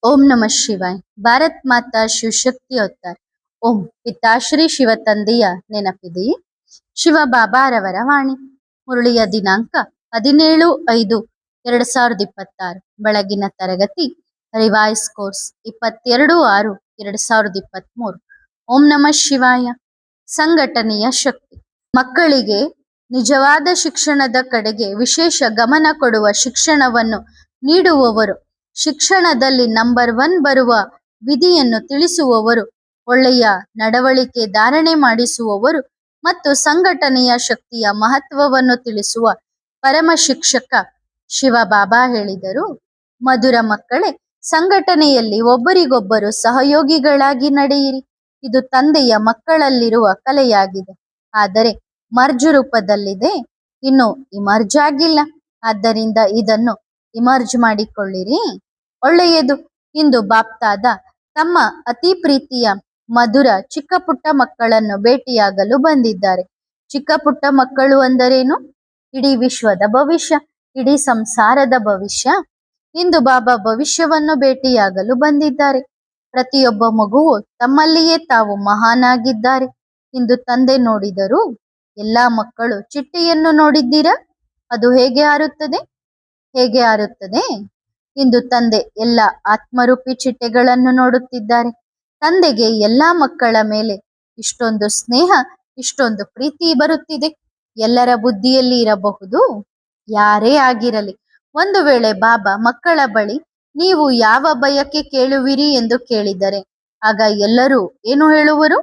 ओम नमः ಶಿವಾಯ. ಭಾರತ್ ಮಾತಾ ಶಿವಶಕ್ತಿ ಅವತಾರ್. ಓಂ ಪಿತಾಶ್ರೀ ಶಿವ ತಂದೆಯ ನೆನಪಿದೆಯೇ? ಶಿವ ಬಾಬಾರವರ ವಾಣಿ. ಮುರಳಿಯ ದಿನಾಂಕ 17/5/2026. ಬೆಳಗಿನ ತರಗತಿ ರಿವೈಸ್ ಕೋರ್ಸ್ 22/6/2023. ಓಂ ನಮಃ ಶಿವಾಯ. ಸಂಘಟನೆಯ ಶಕ್ತಿ. ಮಕ್ಕಳಿಗೆ ನಿಜವಾದ ಶಿಕ್ಷಣದ ಕಡೆಗೆ ವಿಶೇಷ ಗಮನ ಕೊಡುವ ಶಿಕ್ಷಣವನ್ನು ನೀಡುವವರು, ಶಿಕ್ಷಣದಲ್ಲಿ ನಂಬರ್ 1 ಬರುವ ವಿಧಿಯನ್ನು ತಿಳಿಸುವವರು, ಒಳ್ಳೆಯ ನಡವಳಿಕೆ ಧಾರಣೆ ಮಾಡಿಸುವವರು ಮತ್ತು ಸಂಘಟನೆಯ ಶಕ್ತಿಯ ಮಹತ್ವವನ್ನು ತಿಳಿಸುವ ಪರಮ ಶಿಕ್ಷಕ ಶಿವ ಬಾಬಾ ಹೇಳಿದರು. ಮಧುರ ಮಕ್ಕಳೇ, ಸಂಘಟನೆಯಲ್ಲಿ ಒಬ್ಬರಿಗೊಬ್ಬರು ಸಹಯೋಗಿಗಳಾಗಿ ನಡೆಯಿರಿ. ಇದು ತಂದೆಯ ಮಕ್ಕಳಲ್ಲಿರುವ ಕಲೆಯಾಗಿದೆ. ಆದರೆ ಮರ್ಜ್ ರೂಪದಲ್ಲಿದೆ, ಇನ್ನು ಇಮರ್ಜ್ ಆಗಿಲ್ಲ. ಆದ್ದರಿಂದ ಇದನ್ನು ಇಮರ್ಜ್ ಮಾಡಿಕೊಳ್ಳಿರಿ. ಒಳ್ಳೆಯದು. ಇಂದು ಬಾಪ್ತಾದ ತಮ್ಮ ಅತಿ ಪ್ರೀತಿಯ ಮಧುರ ಚಿಕ್ಕ ಪುಟ್ಟ ಮಕ್ಕಳನ್ನು ಭೇಟಿಯಾಗಲು ಬಂದಿದ್ದಾರೆ. ಚಿಕ್ಕ ಪುಟ್ಟ ಮಕ್ಕಳು ಅಂದರೇನು? ಇಡೀ ವಿಶ್ವದ ಭವಿಷ್ಯ, ಇಡೀ ಸಂಸಾರದ ಭವಿಷ್ಯ. ಇಂದು ಬಾಬಾ ಭವಿಷ್ಯವನ್ನು ಭೇಟಿಯಾಗಲು ಬಂದಿದ್ದಾರೆ. ಪ್ರತಿಯೊಬ್ಬ ಮಗುವು ತಮ್ಮಲ್ಲಿಯೇ ತಾವು ಮಹಾನಾಗಿದ್ದಾರೆ. ಇಂದು ತಂದೆ ನೋಡಿದರು. ಎಲ್ಲಾ ಮಕ್ಕಳು ಚಿಟ್ಟೆಯನ್ನು ನೋಡಿದ್ದೀರಾ? ಅದು ಹೇಗೆ ಹಾರುತ್ತದೆ? ಹೇಗೆ ಹಾರುತ್ತದೆ? ಇಂದು ತಂದೆ ಎಲ್ಲ ಆತ್ಮರೂಪಿ ಚಿಟ್ಟೆಗಳನ್ನು ನೋಡುತ್ತಿದ್ದಾರೆ. ತಂದೆಗೆ ಎಲ್ಲಾ ಮಕ್ಕಳ ಮೇಲೆ ಇಷ್ಟೊಂದು ಸ್ನೇಹ, ಇಷ್ಟೊಂದು ಪ್ರೀತಿ ಬರುತ್ತಿದೆ. ಎಲ್ಲರ ಬುದ್ಧಿಯಲ್ಲಿ ಇರಬಹುದು, ಯಾರೇ ಆಗಿರಲಿ. ಒಂದು ವೇಳೆ ಬಾಬಾ ಮಕ್ಕಳ ಬಳಿ ನೀವು ಯಾವ ಬಯಕೆ ಕೇಳುವಿರಿ ಎಂದು ಕೇಳಿದರೆ, ಆಗ ಎಲ್ಲರೂ ಏನು ಹೇಳುವರು?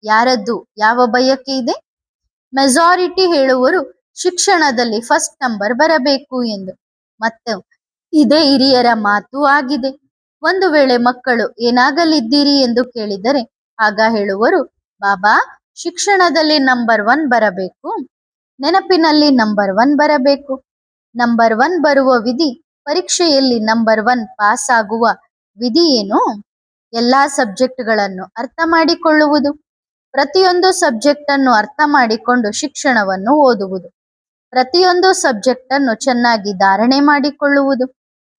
ಯಾರದ್ದು ಯಾವ ಬಯಕೆ ಇದೆ? ಮೆಜಾರಿಟಿ ಹೇಳುವರು ಶಿಕ್ಷಣದಲ್ಲಿ ಫಸ್ಟ್ ನಂಬರ್ ಬರಬೇಕು ಎಂದು. ಮತ್ತು ಇದೇ ಹಿರಿಯರ ಮಾತು ಆಗಿದೆ. ಒಂದು ವೇಳೆ ಮಕ್ಕಳು ಏನಾಗಲಿದ್ದೀರಿ ಎಂದು ಕೇಳಿದರೆ, ಆಗ ಹೇಳುವರು, ಬಾಬಾ ಶಿಕ್ಷಣದಲ್ಲಿ ನಂಬರ್ 1 ಬರಬೇಕು, ನೆನಪಿನಲ್ಲಿ ನಂಬರ್ 1 ಬರಬೇಕು. ನಂಬರ್ 1 ಬರುವ ವಿಧಿ, ಪರೀಕ್ಷೆಯಲ್ಲಿ ನಂಬರ್ 1 ಪಾಸ್ ಆಗುವ ವಿಧಿ ಏನು? ಎಲ್ಲಾ ಸಬ್ಜೆಕ್ಟ್ಗಳನ್ನು ಅರ್ಥ ಮಾಡಿಕೊಳ್ಳುವುದು, ಪ್ರತಿಯೊಂದು ಸಬ್ಜೆಕ್ಟ್ ಅನ್ನು ಅರ್ಥ ಮಾಡಿಕೊಂಡು ಶಿಕ್ಷಣವನ್ನು ಓದುವುದು, ಪ್ರತಿಯೊಂದು ಸಬ್ಜೆಕ್ಟ್ ಅನ್ನು ಚೆನ್ನಾಗಿ ಧಾರಣೆ ಮಾಡಿಕೊಳ್ಳುವುದು.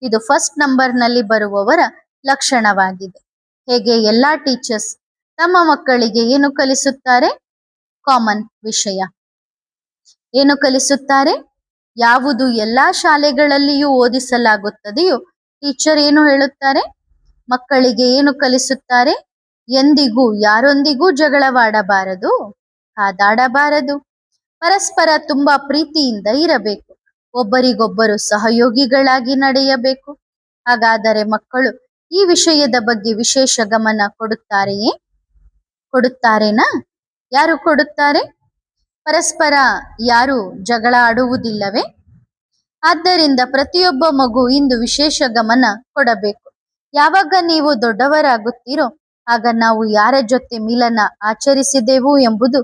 ಇದು ಫಸ್ಟ್ ನಂಬರ್ನಲ್ಲಿ ಬರುವವರ ಲಕ್ಷಣವಾಗಿದೆ. ಹೇಗೆ ಎಲ್ಲಾ ಟೀಚರ್ಸ್ ತಮ್ಮ ಮಕ್ಕಳಿಗೆ ಏನು ಕಲಿಸುತ್ತಾರೆ? ಕಾಮನ್ ವಿಷಯ. ಏನು ಕಲಿಸುತ್ತಾರೆ? ಯಾವುದು ಎಲ್ಲಾ ಶಾಲೆಗಳಲ್ಲಿಯೂ ಓದಿಸಲಾಗುತ್ತದೆಯೋ ಟೀಚರ್ ಏನು ಹೇಳುತ್ತಾರೆ? ಮಕ್ಕಳಿಗೆ ಏನು ಕಲಿಸುತ್ತಾರೆ? ಎಂದಿಗೂ ಯಾರೊಂದಿಗೂ ಜಗಳವಾಡಬಾರದು, ಕಾದಾಡಬಾರದು, ಪರಸ್ಪರ ತುಂಬಾ ಪ್ರೀತಿಯಿಂದ ಇರಬೇಕು, ಒಬ್ಬರಿಗೊಬ್ಬರು ಸಹಯೋಗಿಗಳಾಗಿ ನಡೆಯಬೇಕು. ಹಾಗಾದರೆ ಮಕ್ಕಳು ಈ ವಿಷಯದ ಬಗ್ಗೆ ವಿಶೇಷ ಗಮನ ಕೊಡುತ್ತಾರೇನಾ? ಯಾರು ಕೊಡುತ್ತಾರೆ? ಪರಸ್ಪರ ಯಾರು ಜಗಳ ಆಡುವುದಿಲ್ಲವೇ? ಆದ್ದರಿಂದ ಪ್ರತಿಯೊಬ್ಬ ಮಗು ಇಂದು ವಿಶೇಷ ಗಮನ ಕೊಡಬೇಕು. ಯಾವಾಗ ನೀವು ದೊಡ್ಡವರಾಗುತ್ತೀರೋ ಆಗ ನಾವು ಯಾರ ಜೊತೆ ಮಿಲನ ಆಚರಿಸಿದೆವು ಎಂಬುದು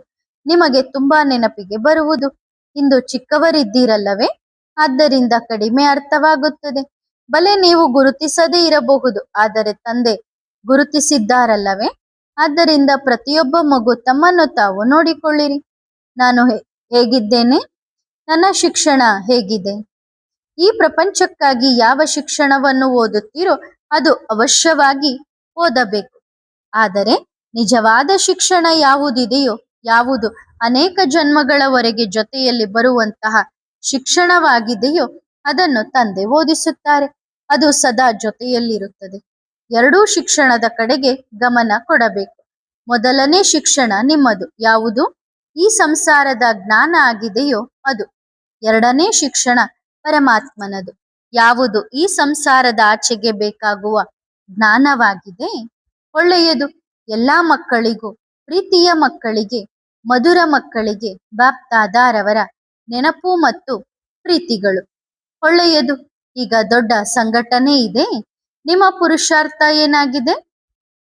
ನಿಮಗೆ ತುಂಬಾ ನೆನಪಿಗೆ ಬರುವುದು. ಇಂದು ಚಿಕ್ಕವರಿದ್ದೀರಲ್ಲವೇ, ಆದ್ದರಿಂದ ಕಡಿಮೆ ಅರ್ಥವಾಗುತ್ತದೆ. ಬಲೆ ನೀವು ಗುರುತಿಸದೇ ಇರಬಹುದು, ಆದರೆ ತಂದೆ ಗುರುತಿಸಿದ್ದಾರಲ್ಲವೇ. ಆದ್ದರಿಂದ ಪ್ರತಿಯೊಬ್ಬ ಮಗು ತಮ್ಮನ್ನು ತಾವು ನೋಡಿಕೊಳ್ಳಿರಿ. ನಾನು ಹೇಗಿದ್ದೇನೆ? ನನ್ನ ಶಿಕ್ಷಣ ಹೇಗಿದೆ? ಈ ಪ್ರಪಂಚಕ್ಕಾಗಿ ಯಾವ ಶಿಕ್ಷಣವನ್ನು ಓದುತ್ತೀರೋ ಅದು ಅವಶ್ಯವಾಗಿ ಓದಬೇಕು. ಆದರೆ ನಿಜವಾದ ಶಿಕ್ಷಣ ಯಾವುದಿದೆಯೋ, ಯಾವುದು ಅನೇಕ ಜನ್ಮಗಳವರೆಗೆ ಜೊತೆಯಲ್ಲಿ ಬರುವಂತಹ ಶಿಕ್ಷಣವಾಗಿದೆಯೋ ಅದನ್ನು ತಂದೆ ಓದಿಸುತ್ತಾರೆ. ಅದು ಸದಾ ಜೊತೆಯಲ್ಲಿರುತ್ತದೆ. ಎರಡೂ ಶಿಕ್ಷಣದ ಕಡೆಗೆ ಗಮನ ಕೊಡಬೇಕು. ಮೊದಲನೇ ಶಿಕ್ಷಣ ನಿಮ್ಮದು, ಯಾವುದು ಈ ಸಂಸಾರದ ಜ್ಞಾನ ಆಗಿದೆಯೋ ಅದು. ಎರಡನೇ ಶಿಕ್ಷಣ ಪರಮಾತ್ಮನದು, ಯಾವುದು ಈ ಸಂಸಾರದ ಆಚೆಗೆ ಬೇಕಾಗುವ ಜ್ಞಾನವಾಗಿದೆ. ಒಳ್ಳೆಯದು. ಎಲ್ಲಾ ಮಕ್ಕಳಿಗೂ, ಪ್ರೀತಿಯ ಮಕ್ಕಳಿಗೆ, ಮಧುರ ಮಕ್ಕಳಿಗೆ ಬಾಪ್ತಾದಾರವರ ನೆನಪು ಮತ್ತು ಪ್ರೀತಿಗಳು. ಒಳ್ಳೆಯದು. ಈಗ ದೊಡ್ಡ ಸಂಘಟನೆ ಇದೆ. ನಿಮ್ಮ ಪುರುಷಾರ್ಥ ಏನಾಗಿದೆ?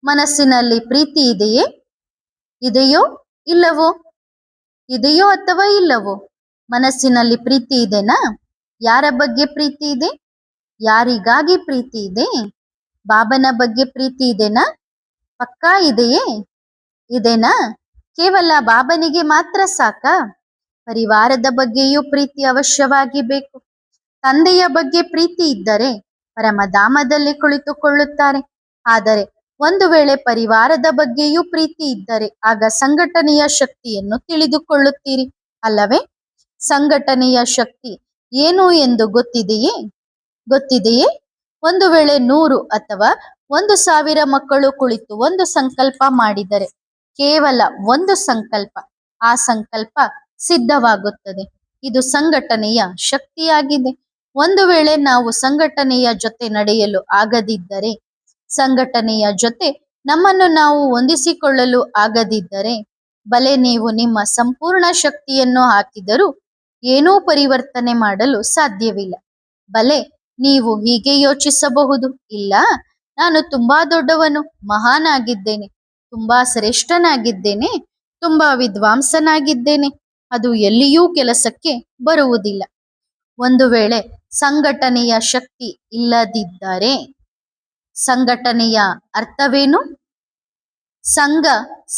ಮನಸ್ಸಿನಲ್ಲಿ ಪ್ರೀತಿ ಇದೆಯೇ? ಇದೆಯೋ ಇಲ್ಲವೋ? ಇದೆಯೋ ಅಥವಾ ಇಲ್ಲವೋ? ಮನಸ್ಸಿನಲ್ಲಿ ಪ್ರೀತಿ ಇದೆನಾ? ಯಾರ ಬಗ್ಗೆ ಪ್ರೀತಿ ಇದೆ? ಯಾರಿಗಾಗಿ ಪ್ರೀತಿ ಇದೆ? ಬಾಬನ ಬಗ್ಗೆ ಪ್ರೀತಿ ಇದೆನಾ? ಪಕ್ಕಾ ಇದೆಯೇ? ಇದೆನಾ? ಕೇವಲ ಬಾಬನಿಗೆ ಮಾತ್ರ ಸಾಕಾ? ಪರಿವಾರದ ಬಗ್ಗೆಯೂ ಪ್ರೀತಿ ಅವಶ್ಯವಾಗಿ ಬೇಕು. ತಂದೆಯ ಬಗ್ಗೆ ಪ್ರೀತಿ ಇದ್ದರೆ ಪರಮಧಾಮದಲ್ಲಿ ಕುಳಿತುಕೊಳ್ಳುತ್ತಾರೆ. ಆದರೆ ಒಂದು ವೇಳೆ ಪರಿವಾರದ ಬಗ್ಗೆಯೂ ಪ್ರೀತಿ ಇದ್ದರೆ ಆಗ ಸಂಘಟನೆಯ ಶಕ್ತಿಯನ್ನು ತಿಳಿದುಕೊಳ್ಳುತ್ತೀರಿ ಅಲ್ಲವೇ? ಸಂಘಟನೆಯ ಶಕ್ತಿ ಏನು ಎಂದು ಗೊತ್ತಿದೆಯೇ? ಒಂದು ವೇಳೆ 100 ಅಥವಾ 1,000 ಮಕ್ಕಳು ಕುಳಿತು ಒಂದು ಸಂಕಲ್ಪ ಮಾಡಿದರೆ, ಕೇವಲ ಒಂದು ಸಂಕಲ್ಪ, ಆ ಸಂಕಲ್ಪ ಸಿದ್ಧವಾಗುತ್ತದೆ. ಇದು ಸಂಘಟನೆಯ ಶಕ್ತಿಯಾಗಿದೆ. ಒಂದು ವೇಳೆ ನಾವು ಸಂಘಟನೆಯ ಜೊತೆ ನಡೆಯಲು ಆಗದಿದ್ದರೆ, ಸಂಘಟನೆಯ ಜೊತೆ ನಮ್ಮನ್ನು ನಾವು ಹೊಂದಿಸಿಕೊಳ್ಳಲು ಆಗದಿದ್ದರೆ, ಬಲೆ ನೀವು ನಿಮ್ಮ ಸಂಪೂರ್ಣ ಶಕ್ತಿಯನ್ನು ಹಾಕಿದರೂ ಏನೂ ಪರಿವರ್ತನೆ ಮಾಡಲು ಸಾಧ್ಯವಿಲ್ಲ. ಬಲೆ ನೀವು ಹೀಗೆ ಯೋಚಿಸಬಹುದು, ಇಲ್ಲ, ನಾನು ತುಂಬಾ ದೊಡ್ಡವನು, ಮಹಾನ್ ಆಗಿದ್ದೇನೆ, ತುಂಬಾ ಶ್ರೇಷ್ಠನಾಗಿದ್ದೇನೆ, ತುಂಬಾ ವಿದ್ವಾಂಸನಾಗಿದ್ದೇನೆ, ಅದು ಎಲ್ಲಿಯೂ ಕೆಲಸಕ್ಕೆ ಬರುವುದಿಲ್ಲ. ಒಂದು ವೇಳೆ ಸಂಘಟನೆಯ ಶಕ್ತಿ ಇಲ್ಲದಿದ್ದರೆ, ಸಂಘಟನೆಯ ಅರ್ಥವೇನು? ಸಂಘ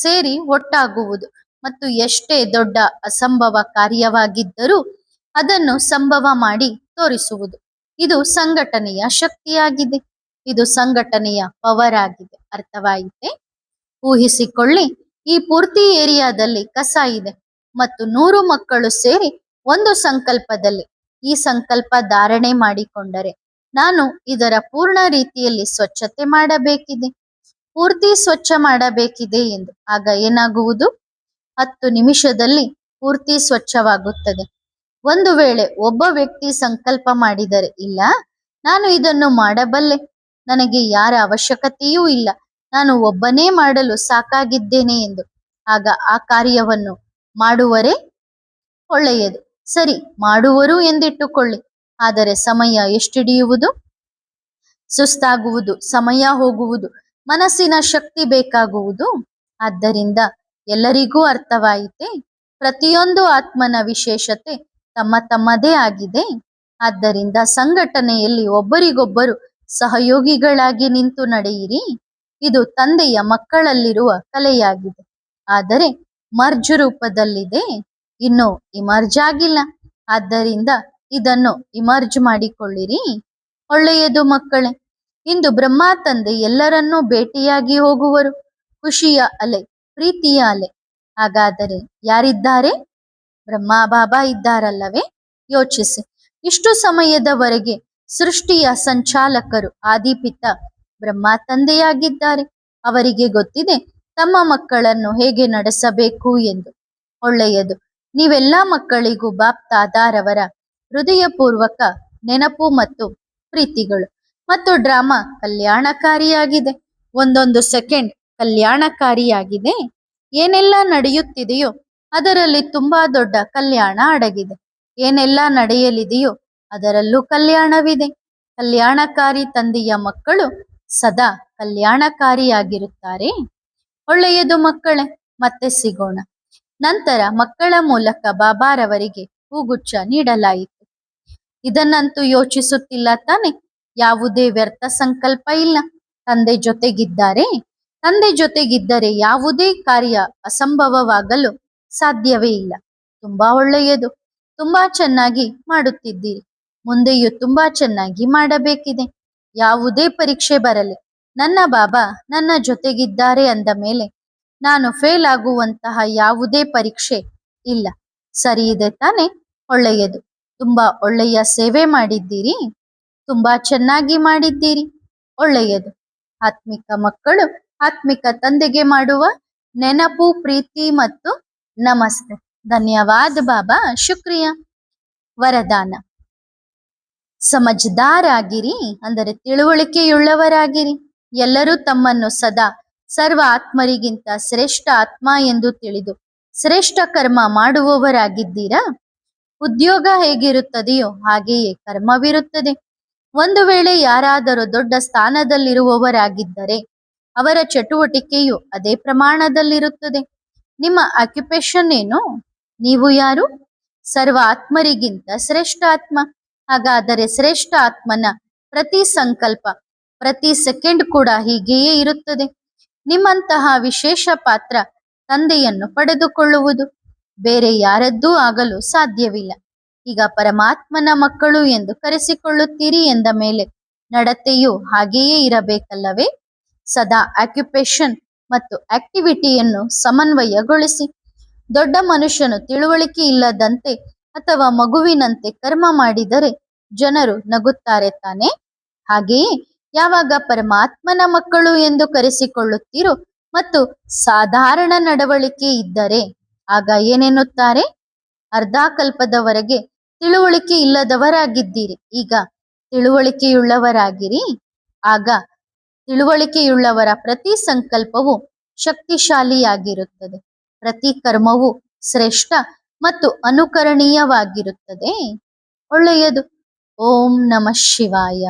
ಸೇರಿ ಒಟ್ಟಾಗುವುದು ಮತ್ತು ಎಷ್ಟೇ ದೊಡ್ಡ ಅಸಂಭವ ಕಾರ್ಯವಾಗಿದ್ದರೂ ಅದನ್ನು ಸಂಭವ ಮಾಡಿ ತೋರಿಸುವುದು. ಇದು ಸಂಘಟನೆಯ ಶಕ್ತಿಯಾಗಿದೆ. ಇದು ಸಂಘಟನೆಯ ಪವರ್ ಆಗಿದೆ. ಅರ್ಥವಾಯಿತೆ? ಊಹಿಸಿಕೊಳ್ಳಿ, ಈ ಪೂರ್ತಿ ಏರಿಯಾದಲ್ಲಿ ಕಸ ಇದೆ ಮತ್ತು 100 ಮಕ್ಕಳು ಸೇರಿ ಒಂದು ಸಂಕಲ್ಪದಲ್ಲಿ ಈ ಸಂಕಲ್ಪ ಧಾರಣೆ ಮಾಡಿಕೊಂಡರೆ, ನಾನು ಇದರ ಪೂರ್ಣ ರೀತಿಯಲ್ಲಿ ಸ್ವಚ್ಛತೆ ಮಾಡಬೇಕಿದೆ, ಪೂರ್ತಿ ಸ್ವಚ್ಛ ಮಾಡಬೇಕಿದೆ ಎಂದು. ಆಗ ಏನಾಗುವುದು? 10 ನಿಮಿಷದಲ್ಲಿ ಪೂರ್ತಿ ಸ್ವಚ್ಛವಾಗುತ್ತದೆ. ಒಂದು ವೇಳೆ ಒಬ್ಬ ವ್ಯಕ್ತಿ ಸಂಕಲ್ಪ ಮಾಡಿದರೆ, ಇಲ್ಲ, ನಾನು ಇದನ್ನು ಮಾಡಬಲ್ಲೆ, ನನಗೆ ಯಾರ ಅವಶ್ಯಕತೆಯೂ ಇಲ್ಲ, ನಾನು ಒಬ್ಬನೇ ಮಾಡಲು ಸಾಕಾಗಿದ್ದೇನೆ ಎಂದು, ಆಗ ಆ ಕಾರ್ಯವನ್ನು ಮಾಡುವರೇ? ಒಳ್ಳೆಯದು, ಸರಿ, ಮಾಡುವರು ಎಂದಿಟ್ಟುಕೊಳ್ಳಿ. ಆದರೆ ಸಮಯ ಎಷ್ಟಿಡಿಯುವುದು? ಸುಸ್ತಾಗುವುದು, ಸಮಯ ಹೋಗುವುದು, ಮನಸ್ಸಿನ ಶಕ್ತಿ ಬೇಕಾಗುವುದು. ಆದ್ದರಿಂದ ಎಲ್ಲರಿಗೂ ಅರ್ಥವಾಯಿತೆ? ಪ್ರತಿಯೊಂದು ಆತ್ಮನ ವಿಶೇಷತೆ ತಮ್ಮದೇ ಆಗಿದೆ. ಆದ್ದರಿಂದ ಸಂಘಟನೆಯಲ್ಲಿ ಒಬ್ಬರಿಗೊಬ್ಬರು ಸಹಯೋಗಿಗಳಾಗಿ ನಿಂತು ನಡೆಯಿರಿ. ಇದು ತಂದೆಯ ಮಕ್ಕಳಲ್ಲಿರುವ ಕಲೆಯಾಗಿದೆ. ಆದರೆ ಮರ್ಜ್ ರೂಪದಲ್ಲಿದೆ, ಇನ್ನು ಇಮರ್ಜ್ ಆಗಿಲ್ಲ. ಆದ್ದರಿಂದ ಇದನ್ನು ಇಮರ್ಜ್ ಮಾಡಿಕೊಳ್ಳಿರಿ. ಒಳ್ಳೆಯದು ಮಕ್ಕಳೇ. ಇಂದು ಬ್ರಹ್ಮ ತಂದೆ ಎಲ್ಲರನ್ನೂ ಭೇಟಿಯಾಗಿ ಹೋಗುವರು. ಖುಷಿಯ ಅಲೆ, ಪ್ರೀತಿಯ ಅಲೆ. ಹಾಗಾದರೆ ಯಾರಿದ್ದಾರೆ? ಬ್ರಹ್ಮ ಬಾಬಾ ಇದ್ದಾರಲ್ಲವೇ? ಯೋಚಿಸಿ. ಇಷ್ಟು ಸಮಯದವರೆಗೆ ಸೃಷ್ಟಿಯ ಸಂಚಾಲಕರು ಆದಿಪಿತ ಬ್ರಹ್ಮ ತಂದೆಯಾಗಿದ್ದಾರೆ. ಅವರಿಗೆ ಗೊತ್ತಿದೆ ತಮ್ಮ ಮಕ್ಕಳನ್ನು ಹೇಗೆ ನಡೆಸಬೇಕು ಎಂದು. ಒಳ್ಳೆಯದು. ನೀವೆಲ್ಲ ಮಕ್ಕಳಿಗೂ ಬಾಪ್ ದಾದಾರವರ ಹೃದಯಪೂರ್ವಕ ನೆನಪು ಮತ್ತು ಪ್ರೀತಿಗಳು. ಮತ್ತು ಡ್ರಾಮಾ ಕಲ್ಯಾಣಕಾರಿಯಾಗಿದೆ. ಒಂದೊಂದು ಸೆಕೆಂಡ್ ಕಲ್ಯಾಣಕಾರಿಯಾಗಿದೆ. ಏನೆಲ್ಲ ನಡೆಯುತ್ತಿದೆಯೋ ಅದರಲ್ಲಿ ತುಂಬಾ ದೊಡ್ಡ ಕಲ್ಯಾಣ ಅಡಗಿದೆ. ಏನೆಲ್ಲ ನಡೆಯಲಿದೆಯೋ ಅದರಲ್ಲೂ ಕಲ್ಯಾಣವಿದೆ. ಕಲ್ಯಾಣಕಾರಿ ತಂದೆಯ ಮಕ್ಕಳು ಸದಾ ಕಲ್ಯಾಣಕಾರಿಯಾಗಿರುತ್ತಾರೆ. ಒಳ್ಳೆಯದು ಮಕ್ಕಳೇ, ಮತ್ತೆ ಸಿಗೋಣ. ನಂತರ ಮಕ್ಕಳ ಮೂಲಕ ಬಾಬಾರವರಿಗೆ ಹೂಗುಚ್ಛ ನೀಡಲಾಯಿತು. ಇದನ್ನಂತೂ ಯೋಚಿಸುತ್ತಿಲ್ಲ ತಾನೆ? ಯಾವುದೇ ವ್ಯರ್ಥ ಸಂಕಲ್ಪ ಇಲ್ಲ. ತಂದೆ ಜೊತೆಗಿದ್ದಾರೆ. ತಂದೆ ಜೊತೆಗಿದ್ದರೆ ಯಾವುದೇ ಕಾರ್ಯ ಅಸಂಭವವಾಗಲು ಸಾಧ್ಯವೇ ಇಲ್ಲ. ತುಂಬಾ ಒಳ್ಳೆಯದು. ತುಂಬಾ ಚೆನ್ನಾಗಿ ಮಾಡುತ್ತಿದ್ದೀರಿ. ಮುಂದೆಯೂ ತುಂಬಾ ಚೆನ್ನಾಗಿ ಮಾಡಬೇಕಿದೆ. ಯಾವುದೇ ಪರೀಕ್ಷೆ ಬರಲಿ, ನನ್ನ ಬಾಬಾ ನನ್ನ ಜೊತೆಗಿದ್ದಾರೆ ಅಂದ ಮೇಲೆ ನಾನು ಫೇಲ್ ಆಗುವಂತಹ ಯಾವುದೇ ಪರೀಕ್ಷೆ ಇಲ್ಲ. ಸರಿ ಇದೆ ತಾನೆ? ಒಳ್ಳೆಯದು. ತುಂಬಾ ಒಳ್ಳೆಯ ಸೇವೆ ಮಾಡಿದ್ದೀರಿ. ತುಂಬಾ ಚೆನ್ನಾಗಿ ಮಾಡಿದ್ದೀರಿ. ಒಳ್ಳೆಯದು. ಆತ್ಮಿಕ ಮಕ್ಕಳು ಆತ್ಮಿಕ ತಂದೆಗೆ ಮಾಡುವ ನೆನಪು, ಪ್ರೀತಿ ಮತ್ತು ನಮಸ್ತೆ. ಧನ್ಯವಾದ ಬಾಬಾ. ಶುಕ್ರಿಯಾ. ವರದಾನ: ಸಮಜ್ದಾರಾಗಿರಿ, ಅಂದರೆ ತಿಳುವಳಿಕೆಯುಳ್ಳವರಾಗಿರಿ. ಎಲ್ಲರೂ ತಮ್ಮನ್ನು ಸದಾ ಸರ್ವ ಆತ್ಮರಿಗಿಂತ ಶ್ರೇಷ್ಠ ಆತ್ಮ ಎಂದು ತಿಳಿದು ಶ್ರೇಷ್ಠ ಕರ್ಮ ಮಾಡುವವರಾಗಿದ್ದೀರಾ? ಉದ್ಯೋಗ ಹೇಗಿರುತ್ತದೆಯೋ ಹಾಗೆಯೇ ಕರ್ಮವಿರುತ್ತದೆ. ಒಂದು ವೇಳೆ ಯಾರಾದರೂ ದೊಡ್ಡ ಸ್ಥಾನದಲ್ಲಿರುವವರಾಗಿದ್ದರೆ ಅವರ ಚಟುವಟಿಕೆಯು ಅದೇ ಪ್ರಮಾಣದಲ್ಲಿರುತ್ತದೆ. ನಿಮ್ಮ ಆಕ್ಯುಪೇಷನ್ ಏನು? ನೀವು ಯಾರು? ಸರ್ವ ಆತ್ಮರಿಗಿಂತ ಶ್ರೇಷ್ಠ ಆತ್ಮ. ಹಾಗಾದರೆ ಶ್ರೇಷ್ಠ ಆತ್ಮನ ಪ್ರತಿ ಸಂಕಲ್ಪ, ಪ್ರತಿ ಸೆಕೆಂಡ್ ಕೂಡ ಹೀಗೆಯೇ ಇರುತ್ತದೆ. ನಿಮ್ಮಂತಹ ವಿಶೇಷ ಪಾತ್ರ ತಂದೆಯನ್ನು ಪಡೆದುಕೊಳ್ಳುವುದು ಬೇರೆ ಯಾರದ್ದೂ ಆಗಲು ಸಾಧ್ಯವಿಲ್ಲ. ಈಗ ಪರಮಾತ್ಮನ ಮಕ್ಕಳು ಎಂದು ಕರೆಸಿಕೊಳ್ಳುತ್ತೀರಿ ಎಂದ ಮೇಲೆ ನಡತೆಯು ಹಾಗೆಯೇ ಇರಬೇಕಲ್ಲವೇ? ಸದಾ ಆಕ್ಯುಪೇಷನ್ ಮತ್ತು ಆಕ್ಟಿವಿಟಿಯನ್ನು ಸಮನ್ವಯಗೊಳಿಸಿ. ದೊಡ್ಡ ಮನುಷ್ಯನು ತಿಳುವಳಿಕೆ ಇಲ್ಲದಂತೆ ಅಥವಾ ಮಗುವಿನಂತೆ ಕರ್ಮ ಮಾಡಿದರೆ ಜನರು ನಗುತ್ತಾರೆ ತಾನೆ? ಹಾಗೆಯೇ ಯಾವಾಗ ಪರಮಾತ್ಮನ ಮಕ್ಕಳು ಎಂದು ಕರೆಸಿಕೊಳ್ಳುತ್ತೀರೋ ಮತ್ತು ಸಾಧಾರಣ ನಡವಳಿಕೆ ಇದ್ದರೆ ಆಗ ಏನೆನ್ನುತ್ತಾರೆ? ಅರ್ಧಕಲ್ಪದವರೆಗೆ ತಿಳುವಳಿಕೆ ಇಲ್ಲದವರಾಗಿದ್ದೀರಿ, ಈಗ ತಿಳುವಳಿಕೆಯುಳ್ಳವರಾಗಿರಿ. ಆಗ ತಿಳುವಳಿಕೆಯುಳ್ಳವರ ಪ್ರತಿ ಸಂಕಲ್ಪವು ಶಕ್ತಿಶಾಲಿಯಾಗಿರುತ್ತದೆ, ಪ್ರತಿ ಕರ್ಮವು ಶ್ರೇಷ್ಠ ಮತ್ತು ಅನುಕರಣೀಯವಾಗಿರುತ್ತದೆ. ಒಳ್ಳೆಯದು. ಓಂ ನಮಃ ಶಿವಾಯ.